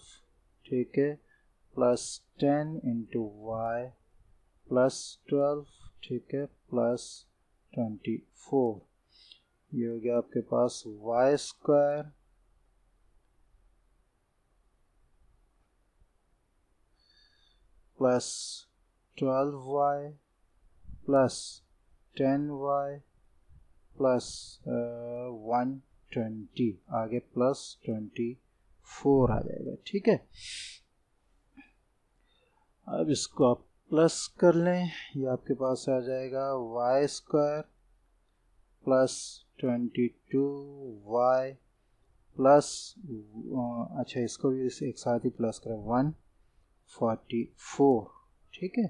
ठीक है, प्लस 10 इंटू वाई प्लस 12, ठीक है, प्लस 24। ये हो गया आपके पास y square plus 12y plus 10y plus 120, आगे प्लस 24 आ जाएगा, ठीक है। अब इसको आप प्लस कर लें, ये आपके पास आ जाएगा y square plus 22y plus अच्छा इसको भी एक साथ ही प्लस करें 144, ठीक है।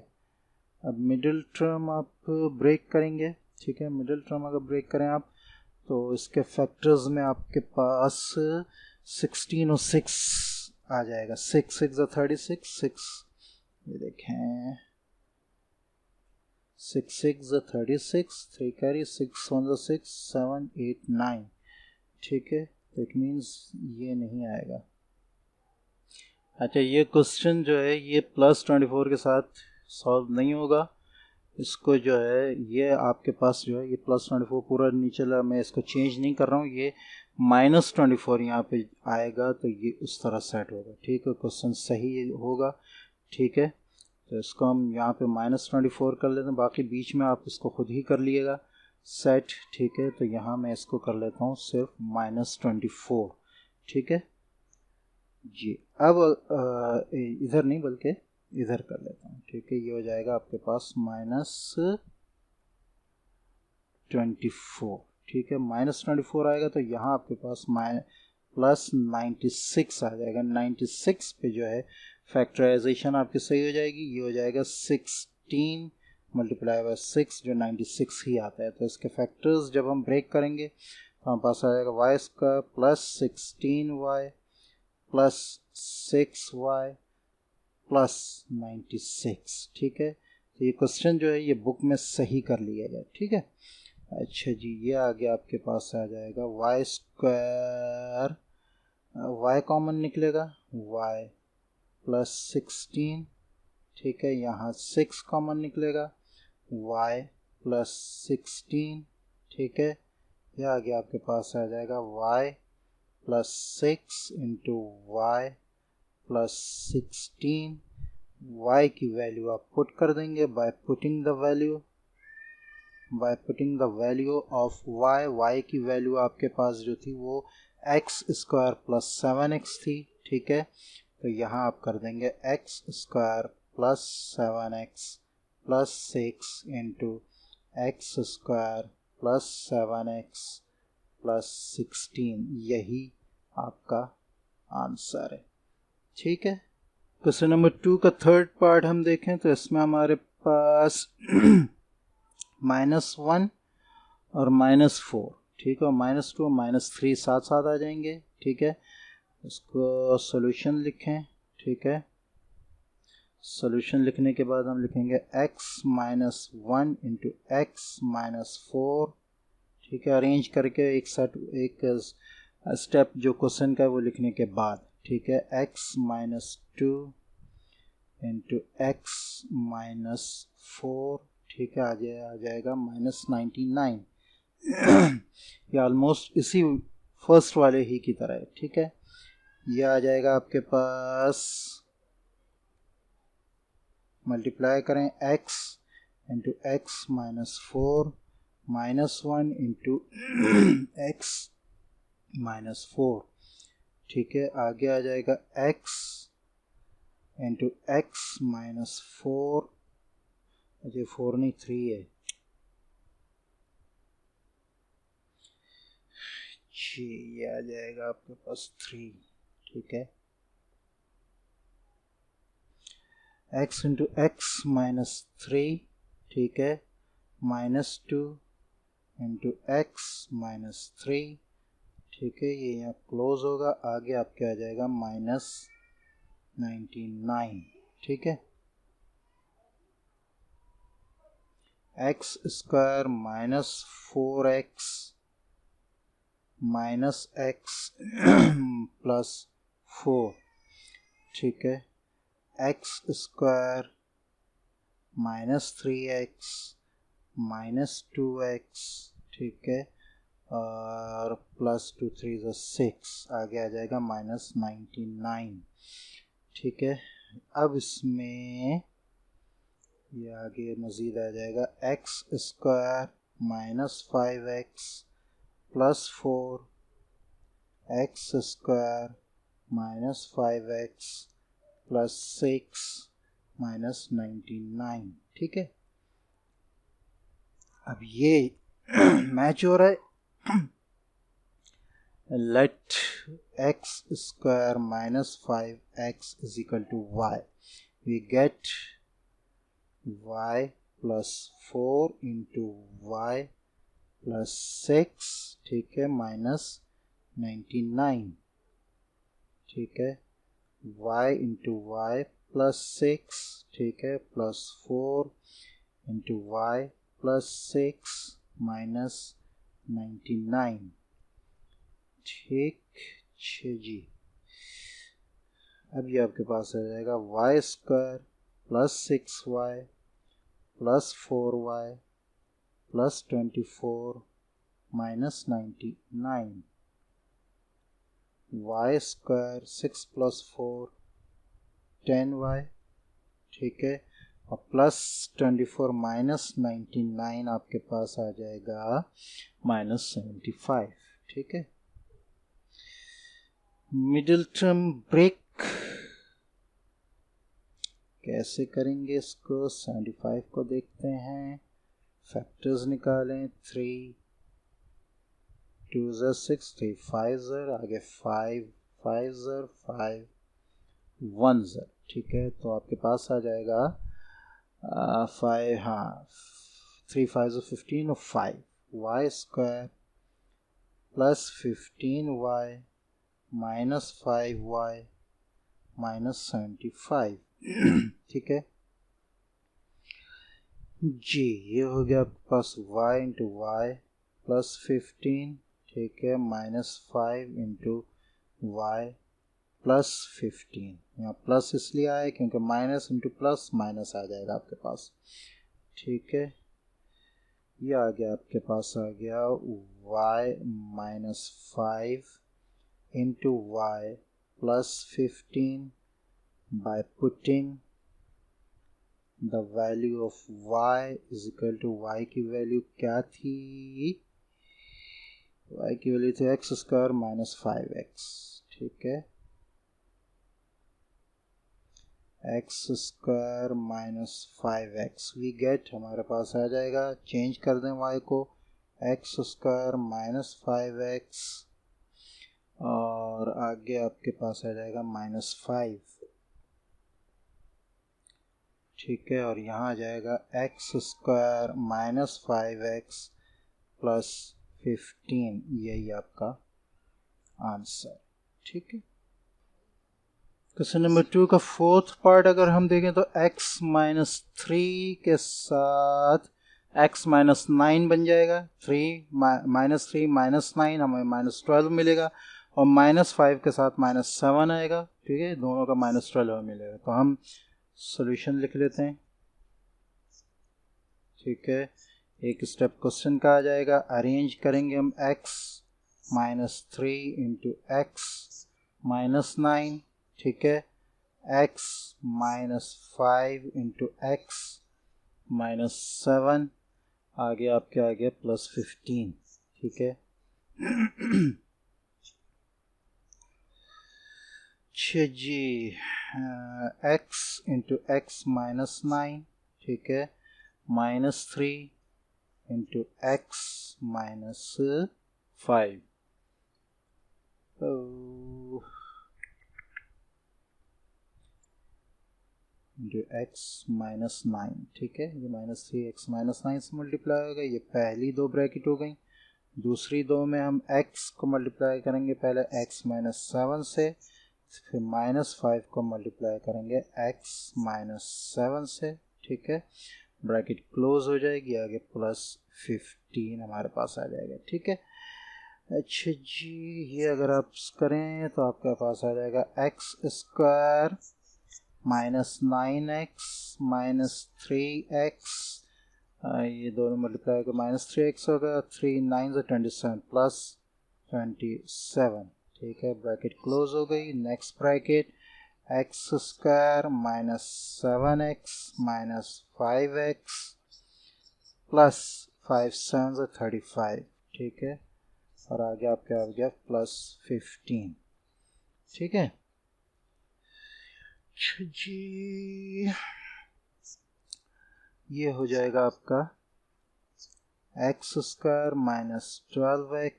अब मिडिल टर्म आप ब्रेक करेंगे, ठीक है, मिडिल टर्म अगर ब्रेक करें आप तो इसके फैक्टर्स में आपके पास 16 और 6 आ जाएगा, 6 6 36, 6 ये देखें 6 6 36, 3 कैरी 6 1 6 7 8 9, ठीक है, तो इट मीन्स ये नहीं आएगा। अच्छा ये क्वेश्चन जो है ये प्लस 24 के साथ सॉल्व नहीं होगा, इसको जो है ये आपके पास जो है ये प्लस 24 पूरा नीचे ला, मैं इसको चेंज नहीं कर रहा हूँ, ये माइनस 24 यहाँ पे आएगा तो ये उस तरह सेट होगा, ठीक है, क्वेश्चन सही होगा, ठीक है। तो इसको हम यहाँ पे माइनस 24 कर लेते हैं, बाकी बीच में आप इसको खुद ही कर लिएगा सेट, ठीक है। तो यहाँ मैं इसको कर लेता हूँ सिर्फ माइनस 24, ठीक है जी। अब इधर नहीं बल्कि इधर कर लेता हूँ, ठीक है, ये हो जाएगा आपके पास माइनस 24, ठीक है, माइनस 24 आएगा तो यहाँ आपके पास प्लस 96 आ जाएगा, 96 पे जो है फैक्टराइजेशन आपकी सही हो जाएगी, ये हो जाएगा 16 मल्टीप्लाई बाय 6 जो 96 ही आता है। तो इसके फैक्टर्स जब हम ब्रेक करेंगे तो हमारे पास आ जाएगा y square plus 16y plus 6y plus 96, ठीक है। तो ये क्वेश्चन जो है ये बुक में सही कर लिया जाए, ठीक है। अच्छा जी ये आगे आपके पास आ जाएगा वाई स्क्वायर, वाई कॉमन निकलेगा वाई प्लस 16, ठीक है, यहाँ 6 कॉमन निकलेगा वाई प्लस 16, ठीक है, यह आगे आपके पास आ जाएगा y plus 6 into y plus 16, y की वैल्यू आप पुट कर देंगे by putting the value of y की वैल्यू आपके पास जो थी वो एक्स स्क्वायर प्लस 7x थी, ठीक है। तो यहाँ आप कर देंगे x square plus 7x plus 6 into x square plus 7x plus 16, यही आपका आंसर है। ठीक है, क्वेश्चन नंबर 2 का थर्ड पार्ट हम देखें तो इसमें हमारे पास -1 और -4, ठीक है, और -2 और -3 साथ साथ आ जाएंगे। ठीक है, इसको सॉल्यूशन लिखें। ठीक है, सॉल्यूशन लिखने के बाद हम लिखेंगे x-1 इंटू x-4। ठीक है, अरेंज करके एक स्टेप जो क्वेश्चन का है वो लिखने के बाद। ठीक है, x-2 इंटू x-4। ठीक है, आ जाएगा -99। ये ऑलमोस्ट इसी फर्स्ट वाले ही की तरह है। ठीक है, ये आ जाएगा आपके पास, मल्टीप्लाई करें x into x-4 -1 into x-4। ठीक है, आगे आ जाएगा x इंटू x-4, अजय 4 नहीं 3 है जी, ये आ जाएगा आपके पास 3। ठीक है, x इंटू x-3। ठीक है, -2 इंटू x-3। ठीक है, ये यहाँ क्लोज होगा, आगे आपके आ जाएगा -99। ठीक है, x square -4x -x plus 4। ठीक है, x स्क्वायर -3x -2x। ठीक है, और प्लस 2 3 6, आगे आ जाएगा -99। ठीक है, अब इसमें ये आगे मज़ीद आ जाएगा x square -5x plus 4 x square -5x plus 6 -99। ठीक है, अब ये मैच हो रहा है। Let x square -5x is equal to y, we get y plus 4 into y plus 6। ठीक है, -99। ठीक है, y इंटू y प्लस 6। ठीक है, प्लस 4 इंटू y प्लस 6 -99। ठीक जी, अब ये आपके पास आ जाएगा y square plus 6y plus 4y plus 24 -99। y square 6 plus 4 10y। ठीक है, और प्लस 24 -99 आपके पास आ जाएगा -75। ठीक है, मिडिल टर्म ब्रेक कैसे करेंगे इसको, 75 को देखते हैं, फैक्टर्स निकालें। 3 2 6 3 5 आगे 5 5 5 1। ठीक है, तो आपके पास आ जाएगा 5, हाँ 3 5 15 और 5 y square plus 15y minus 5y minus 75। ठीक है जी, ये हो गया आपके पास y इंटू वाई प्लस 15। ठीक है, -5 इंटू वाई प्लस 15। यहाँ प्लस इसलिए आया क्योंकि माइनस इंटू प्लस माइनस आ जाएगा आपके पास। ठीक है, ये आ गया आपके पास, आ गया y -5 into y plus 15 by putting the value of y is equal to y की वैल्यू क्या थी, y की वैल्यू थी x स्क्वायर माइनस 5x। ठीक है, x square minus 5x we get, हमारे पास आ जाएगा, चेंज कर दें y को, x स्क्वायर माइनस 5x और आगे आपके पास आ जाएगा -5, ठीक है। और यहाँ आ जाएगा x² -5x + 15, यही आपका आंसर, ठीक है। क्वेश्चन नंबर 2 का फोर्थ पार्ट अगर हम देखें तो x - 3 के साथ x - 9 बन जाएगा। 3 -3 -9 हमें -12 मिलेगा, और -5 के साथ -7 आएगा, ठीक है। दोनों का -12 मिलेगा। तो हम सॉल्यूशन लिख लेते हैं, ठीक है। एक स्टेप क्वेश्चन का आ जाएगा, अरेंज करेंगे हम x -3 × x - 9, ठीक है। x -5 × x -7, आगे आपके आ गया +15, ठीक है। अच्छा जी, x × x -9, ठीक है, -3 × x -5, × x -9, ठीक है। ये -3 x -9 से मल्टीप्लाई होगा। ये पहली दो ब्रैकेट हो गई। दूसरी दो में हम x को मल्टीप्लाई करेंगे पहले x -7 से, फिर -5 को मल्टीप्लाई करेंगे x -7 से, ठीक है। ब्रैकेट क्लोज हो जाएगी, आगे +15 हमारे पास आ जाएगा, ठीक है। अच्छा जी, ये अगर आप करें तो आपके पास आ जाएगा x² -9x -3x, ये दोनों मल्टीप्लाई को -3x होगा, 3 9 27 +27, ठीक है। ब्रैकेट क्लोज हो गई। Next bracket x² -7x -5x +5 7 35, ठीक है। और आगे आपके आ गया +15, ठीक है। जी, ये हो जाएगा आपका x² -12x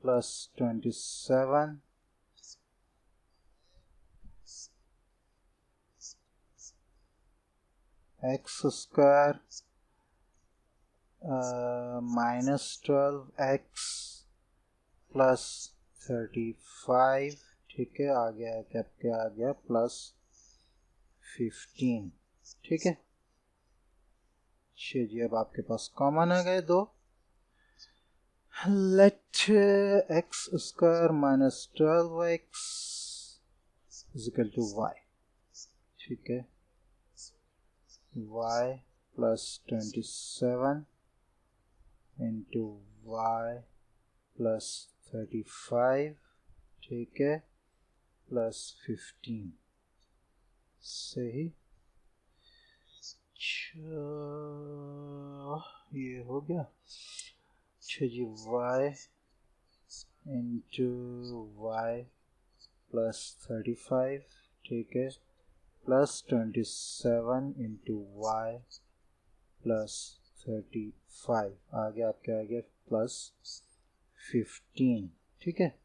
+27 x² -12x +35, ठीक है। आगे आपके आ गया +15, ठीक है। चलिए, अब आपके पास कॉमन आ गए दो। लेट x² -12x = y, ठीक है। y +27 × y +35, ठीक है, +15, सही। ये हो गया। अच्छा जी, y × y +35, ठीक है, +27 × y +35, आगे आपके आ गया +15, ठीक है।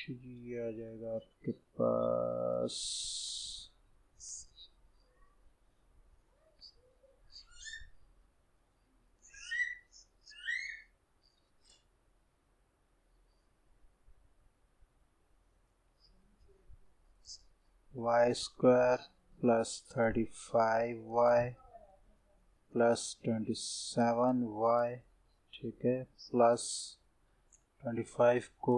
ये आ जाएगा आपके पास y² +35y +27y, ठीक है, +25 को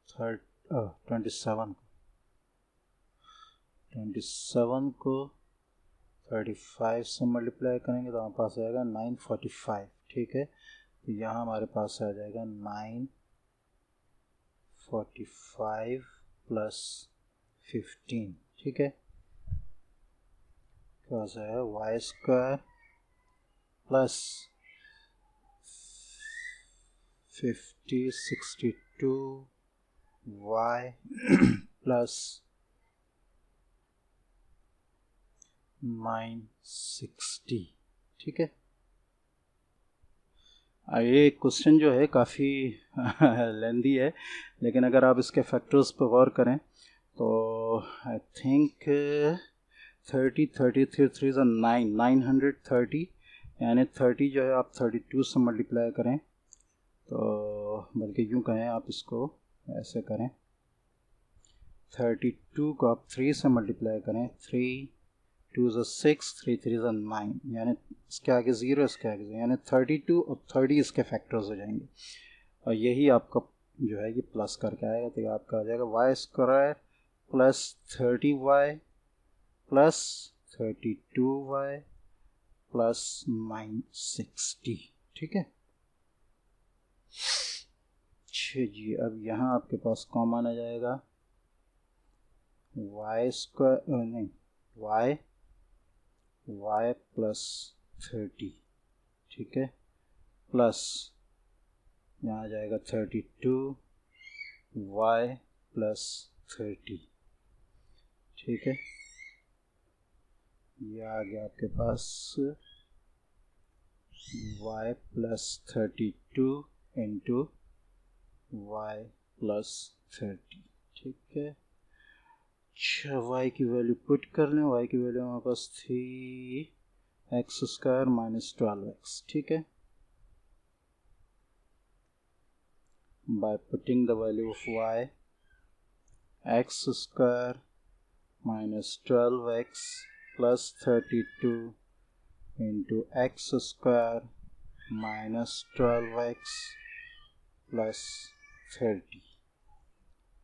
27 को 35 से मल्टीप्लाई करेंगे तो हमारे पास आएगा 945, ठीक है। तो यहाँ हमारे पास आ जाएगा 945 +15, ठीक है। पास आया y² +50 62y +960, ठीक है। ये क्वेश्चन जो है काफ़ी लेंदी है, लेकिन अगर आप इसके फैक्टर्स पर गौर करें तो आई थिंक 30 ज़ा 930, यानी 30 जो है आप 32 से मल्टीप्लाई करें, तो बल्कि यूँ कहें आप इसको ऐसे करें, 32 को आप 3 से मल्टीप्लाई करें, 3 2 ज़ा 6, 3 3 ज़ा 9, यानी इसके आगे 0, इसके आगे 0, यानी 32 और 30 इसके फैक्टर्स हो जाएंगे, और यही आपका जो है ये प्लस करके आएगा, तो ये आपका आ जाएगा y square plus 30y plus 32y plus 960। ठीक है। अच्छा जी, अब यहाँ आपके पास कॉमन आ जाएगा वाई स्क्वायर, नहीं, y प्लस 30, ठीक है, प्लस यहाँ आ जाएगा 32y प्लस 30, ठीक है। ये आ गया आपके पास y plus 32 into y plus 30, ठीक है। अच्छा, y की वैल्यू पुट कर लें, y की वैल्यू हमारे पास थी एक्स स्क्वायर माइनस 12x, ठीक है। By putting the value of y, x square minus 12x plus 32 into x square minus 12x plus 30,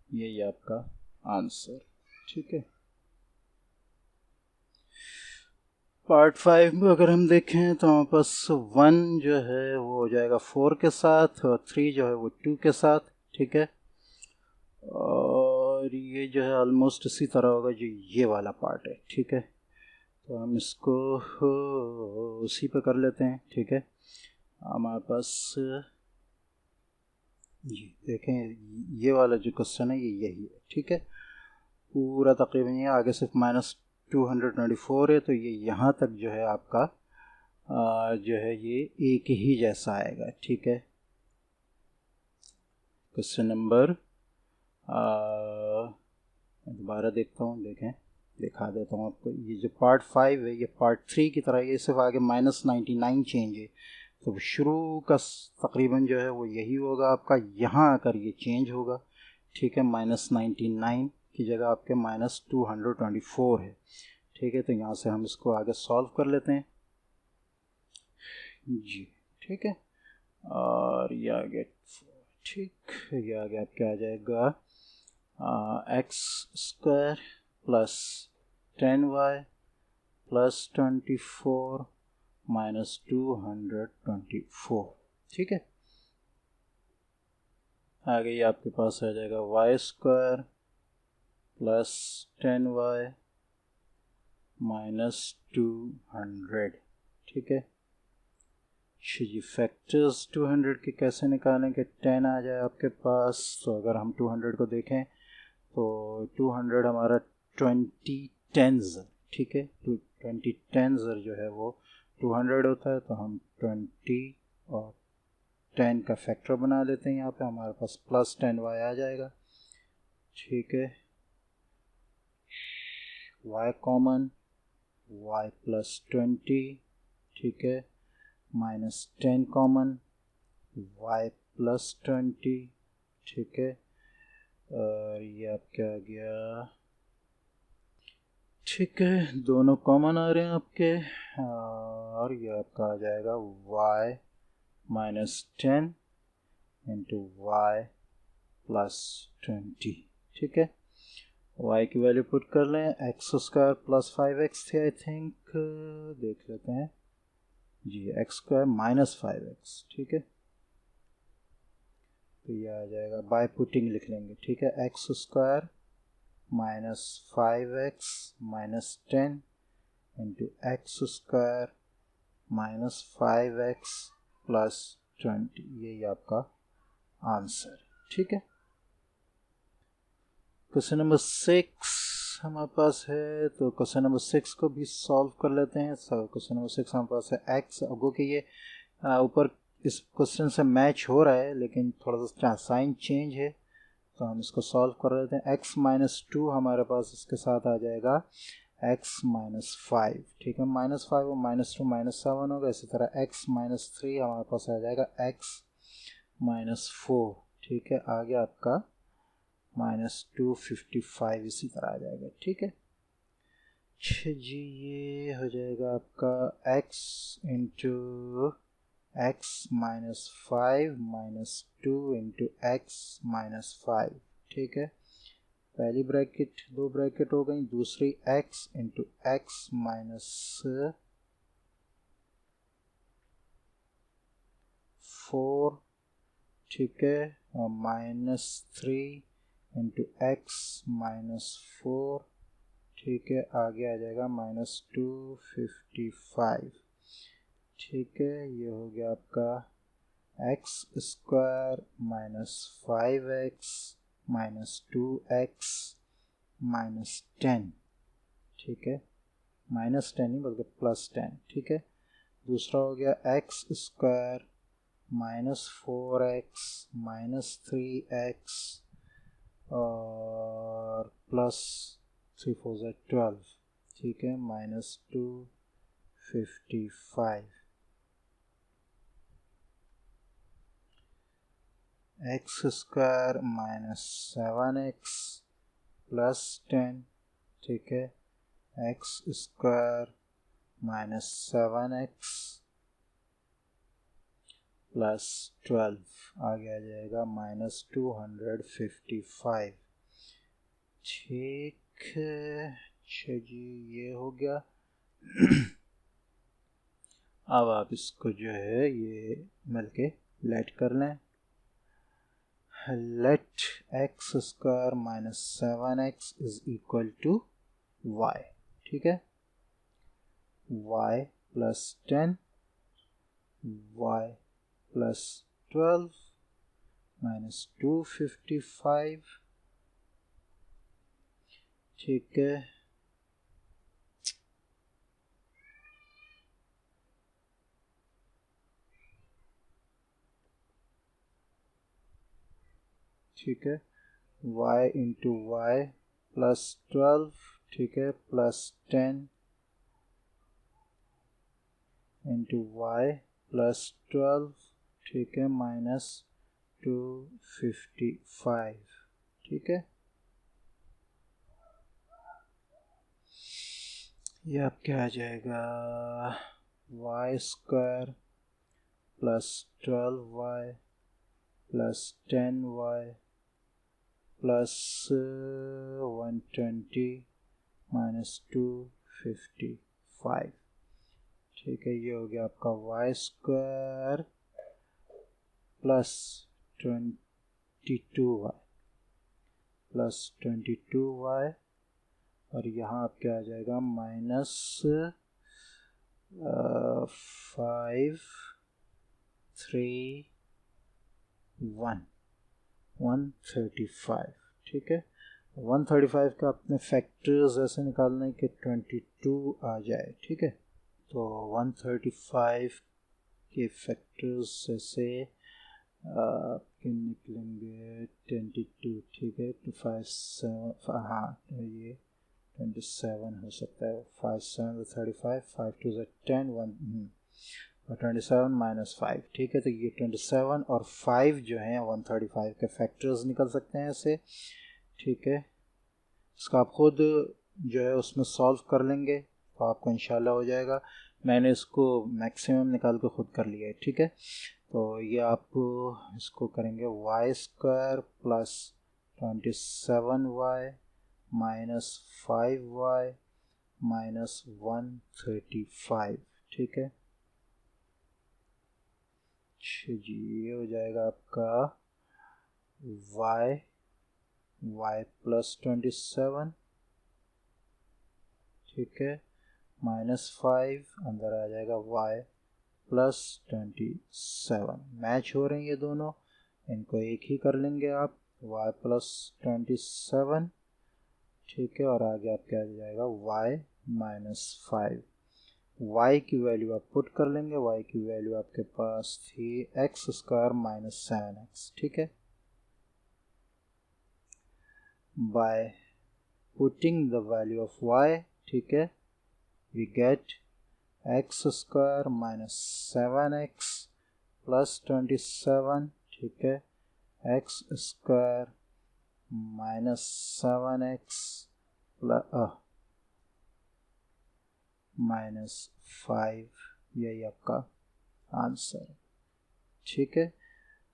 यही आपका आंसर, ठीक है। पार्ट 5 में अगर हम देखें तो हमारे पास 1 जो है वो हो जाएगा 4 के साथ और 3 जो है वो 2 के साथ, ठीक है। और ये जो है ऑलमोस्ट इसी तरह होगा जो ये वाला पार्ट है, ठीक है। तो हम इसको उसी पे कर लेते हैं, ठीक है। हमारे पास ये देखें, ये वाला जो क्वेश्चन है ये यही है, ठीक है। पूरा तकरीबन ये आगे सिर्फ -224 है, तो ये यहाँ तक जो है आपका जो है ये एक ही जैसा आएगा, ठीक है। क्वेश्चन नंबर दोबारा देखता हूँ, देखें, दिखा देता हूँ आपको। ये जो पार्ट 5 है ये पार्ट 3 की तरह, ये सिर्फ आगे -99 चेंज है, तो शुरू का तकरीबन जो है वो यही होगा आपका, यहाँ आकर ये चेंज होगा, ठीक है। -99 की जगह आपके -224 है, ठीक है। तो यहाँ से हम इसको आगे सॉल्व कर लेते हैं जी, ठीक है। और ये आगे, ठीक, ये आगे आपके आ जाएगा x square plus 10y plus 24 minus 224, ठीक है। आगे ये आपके पास आ जाएगा y square plus 10y minus 200, ठीक है। जी, फैक्टर्स 200 के कैसे निकालेंगे, 10 आ जाए आपके पास, तो अगर हम 200 को देखें तो 200 हमारा 20 टेंस, ठीक है। 20 टेंस जो है वो 200 होता है, तो हम 20 और 10 का फैक्टर बना लेते हैं, यहाँ पे हमारे पास प्लस 10y आ जाएगा, ठीक है। y कॉमन, y प्लस 20, ठीक है, माइनस 10 कॉमन, y प्लस 20, ठीक है। और ये आपका आ गया, ठीक है, दोनों कॉमन आ रहे हैं आपके, और ये आपका आ जाएगा y minus 10 into y plus 20, ठीक है। y की वैल्यू पुट कर लें, एक्स स्क्वायर प्लस 5x थे आई थिंक, देख लेते हैं जी, एक्स स्क्वायर माइनस 5x, ठीक है। तो ये आ जाएगा, बाय पुटिंग लिख लेंगे, ठीक है, x square minus 5x minus 10 into x square minus 5x plus 20, यही आपका आंसर, ठीक है। क्वेश्चन नंबर 6 हमारे पास है, तो क्वेश्चन नंबर 6 को भी सॉल्व कर लेते हैं। क्वेश्चन नंबर 6 हमारे पास है एक्स, अगो के ये ऊपर इस क्वेश्चन से मैच हो रहा है, लेकिन थोड़ा सा साइन चेंज है, तो हम इसको सॉल्व कर लेते हैं। x माइनस 2 हमारे पास इसके साथ आ जाएगा x माइनस 5, ठीक है। -5 और -2 -7 होगा। इसी तरह x माइनस 3 हमारे पास आ जाएगा x माइनस 4, ठीक है। आगे आपका -255 इसी तरह आ जाएगा, ठीक है। अच्छा जी, ये हो जाएगा आपका x into x minus 5 -2 into x minus 5, ठीक है। पहली ब्रैकेट 2 ब्रैकेट हो गई, दूसरी x इंटू x माइनस 4, ठीक है, और -3 इंटू x माइनस 4, ठीक है। आगे आ जाएगा -255, ठीक है। ये हो गया आपका x square minus 5x minus 2x minus 10, ठीक है। -10 नहीं बल्कि +10, ठीक है। दूसरा हो गया x square minus 4x minus 3x और प्लस 3 4 12, ठीक है, -255। x square minus 7x plus 10, ठीक है। x square minus 7x plus 12, आगे आ जाएगा -255, ठीक है। अच्छा जी, ये हो गया। अब आप इसको जो है ये मिलके लेट कर लें। Let x square minus 7x is equal to y, ठीक है। y plus 10, y plus 12 minus 255, ठीक है। ठीक है, y इंटू वाई प्लस 12, ठीक है, प्लस 10 इंटू वाई प्लस 12, ठीक है, माइनस 255, ठीक है। ये अब क्या आ जाएगा, y square plus 12y plus 10y plus 120 minus 255, ठीक है। ये हो गया आपका Y square plus 22y plus 22y और यहाँ आप क्या आ जाएगा माइनस 135, ठीक है। 135 का अपने फैक्टर्स ऐसे निकालने के 22 आ जाए, ठीक है। तो 135 के फैक्टर्स ऐसे आपके निकलेंगे 22, ठीक है। तो 5 हाँ, ये 27 हो सकता है। 5 7 35, 5 2 10, 1 और 27 माइनस 5, ठीक है। तो ये 27 और 5 जो हैं 135 के फैक्टर्स निकल सकते हैं ऐसे, ठीक है। इसका आप खुद जो है उसमें सॉल्व कर लेंगे तो आपको इंशाल्लाह हो जाएगा। मैंने इसको मैक्सिमम निकाल के खुद कर लिया है, ठीक है। तो ये आप इसको करेंगे y square plus 27y minus 5y minus 135, ठीक है। जी, ये हो जाएगा आपका y प्लस 27, ठीक है, माइनस 5, अंदर आ जाएगा y प्लस 27। मैच हो रहे हैं ये दोनों, इनको एक ही कर लेंगे आप, y प्लस 27, ठीक है। और आगे आप क्या आ जाएगा y माइनस 5। y की वैल्यू आप पुट कर लेंगे। y की वैल्यू आपके पास थी एक्स स्क्वायर माइनस 7x, ठीक है। By putting the value of y, ठीक है, we get x square minus 7x plus 27, ठीक है, x square minus 7x plus minus 5, यही आपका आंसर, ठीक है।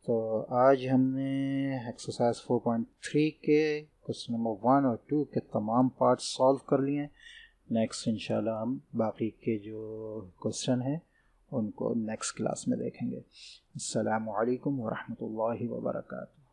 तो आज हमने एक्सरसाइज 4.3 के क्वेश्चन नंबर 1 और 2 के तमाम पार्ट सॉल्व कर लिए हैं। नेक्स्ट इंशाल्लाह हम बाकी के जो क्वेश्चन हैं उनको नेक्स्ट क्लास में देखेंगे। अस्सलामु अलैकुम वरहमतुल्लाहि वबरकातुहू।